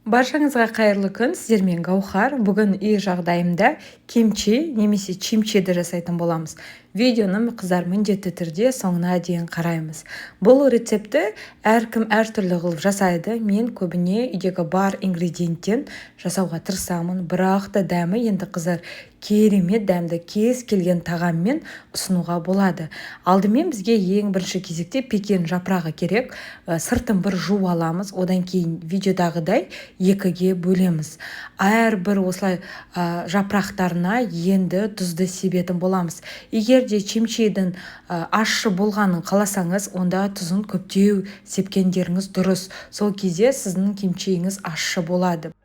Баршаңызға қайырлы күн, сіздермен Гаухар. Бүгін үй жағдайымда кимчи немесе чимчиді жасайтын боламыз. Видеоны қыздар міндетті түрде соңына дейін қараймыз. Бұл рецепті әркім әртүрлі қылып жасайды. Мен көбіне үйдегі бар ингредиенттен жасауға тырысамын, бірақ та дәмі енді қыздар керемет дәмді, кез келген тағаммен ұсынуға болады. Алдымен бізге ең бірінші кезекте пекин жапырағы керек. Сыртын бір жуып аламыз, одан кейін видеодағыдай екіге бөлеміз. Әрбір осылай жапырақтарына енді тұзды себетін боламыз. Егер де чимчидің ащы болғанын қаласаңыз, онда тұзын көптеу сепкендеріңіз дұрыс. Сол кезде сіздің кимчиіңіз ащы болады.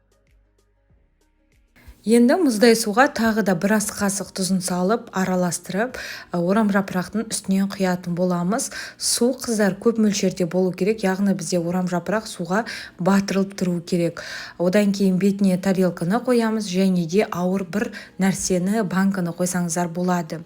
Енді мұздай суға тағы да бір ас қасық тұзын салып, араластырып, орам жапырақтың үстіне құятын боламыз. Су қыздар көп мөлшерде болу керек, яғни бізде орам жапырақ суға батырылып тұру керек. Одан кейін бетіне тарелканы қоямыз, және де ауыр бір нәрсені, банканы қойсаңыздар болады.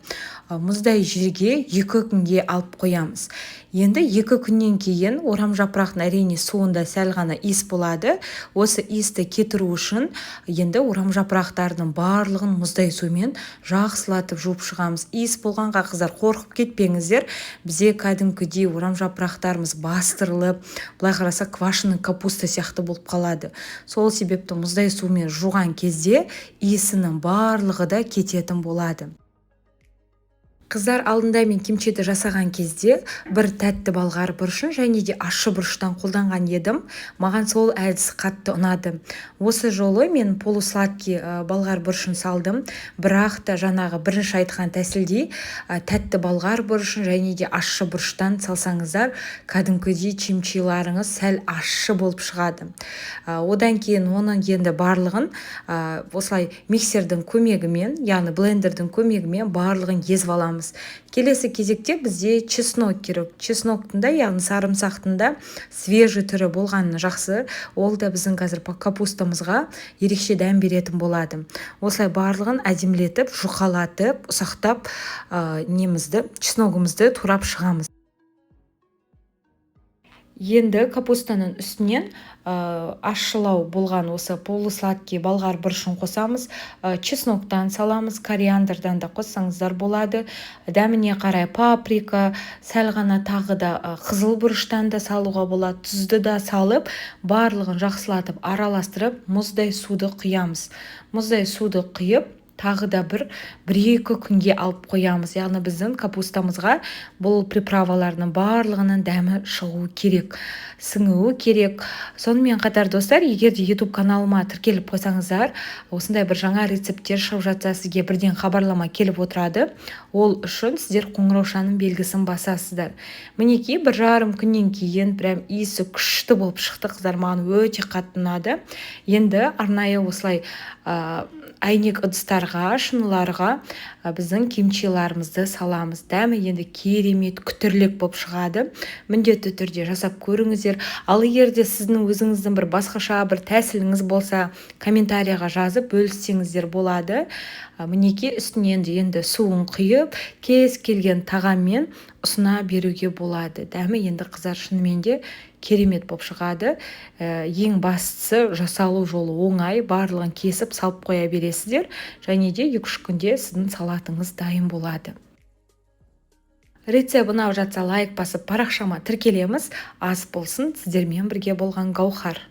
Мұздай жерге 2 күнге алып қоямыз. Енді 2 күннен кейін орам жапырақтың әрине суында сәл ғана иіс болады. Осы иісті кетіру үшін енді орам жапырақтардың барлығын мұздай сумен жақсылатып жуып шығамыз. Иіс болғанға қыздар қорқып кетпеңіздер. Бізде кәдімгідей орам жапырақтарымыз бастырылып, былай қараса квашеный капуста сияқты болып қалады. Сол себепті мұздай сумен жуған кезде иісінің барлығы да кететін болады. Қыздар, алдында мен кимчиді жасаған кезде бір тәтті болғар бұрышын және де ащы бұрыштан қолданған едім. Маған сол әдіс қатты ұнады. Осы жолы мен полусладкий болғар бұрышын салдым, бірақ та жаңағы бірінші айтқан тәсілдей тәтті болғар бұрышын және де ащы бұрыштан салсаңыздар, кәдімгідей чимчиларыңыз сәл ащы болып шығады. Одан кейін оның енді барлығын осылай миксердің көмегімен, яғни блендердің көмегімен барлығын езіп аламыз. Келесі кезекте бізде чеснок керек. Чесноктың да, яғни сарымсақтың да свежий түрі болғаны жақсы. Ол да біздің қазір капустамызға ерекше дәм беретін болады. Осылай барлығын әдемілетіп, жұқалатып, ұсақтап чесногымызды турап шығамыз. Енді капустаның үстінен ащылау болған осы полусладкий болғар бұрышын қосамыз. Чесноктан саламыз, кориандрдан да қоссаңыздар болады. Дәміне қарай паприка, сәл ғана тағы да қызыл бұрыштан да салуға болады. Тұзды да салып, барлығын жақсылатып, араластырып, мұздай суды құямыз. Мұздай суды құйып, тағы да бір 1-2 күнге алып қоямыз. Яғни біздің капустамызға бұл приправалардың барлығының дәмі шығуы керек, сіңуі керек. Сонымен қатар достар, егер де YouTube каналыма тіркеліп қойсаңыздар, осындай бір жаңа рецепттер шығып жатса, сізге бірден хабарлама келіп отырады. Ол үшін сіздер қоңыраушаның белгісін басасыздар. Мінекей 1,5 күннен кейін прям иісі күшті болып шықты, қыздар, маған өте қатты ұнады. Енді арнайы осылай әйнек ыдыстарға, шыныларға біздің кимчиларымызды саламыз. Дәмі енді керемет, күтірлік болып шығады. Міндетті түрде жасап көріңіздер. Ал егер де сіздің өзіңіздің бір басқаша бір тәсіліңіз болса, комментарияға жазып бөліссеңіздер болады. Мінекей үстінен енді суын құйып, кез келген тағаммен ұсына беруге болады. Дәмі енді қыздар шынымен де керемет болып шығады. Ең бастысы жасалу жолы оңай, барлығын кесіп салып қоя бересіздер, және де 2-3 күнде сіздің салатыңыз дайын болады. Рецепт ұнап жатса лайк басып парақшама тіркелеміз. Ас болсын, сіздермен бірге болған Гаухар.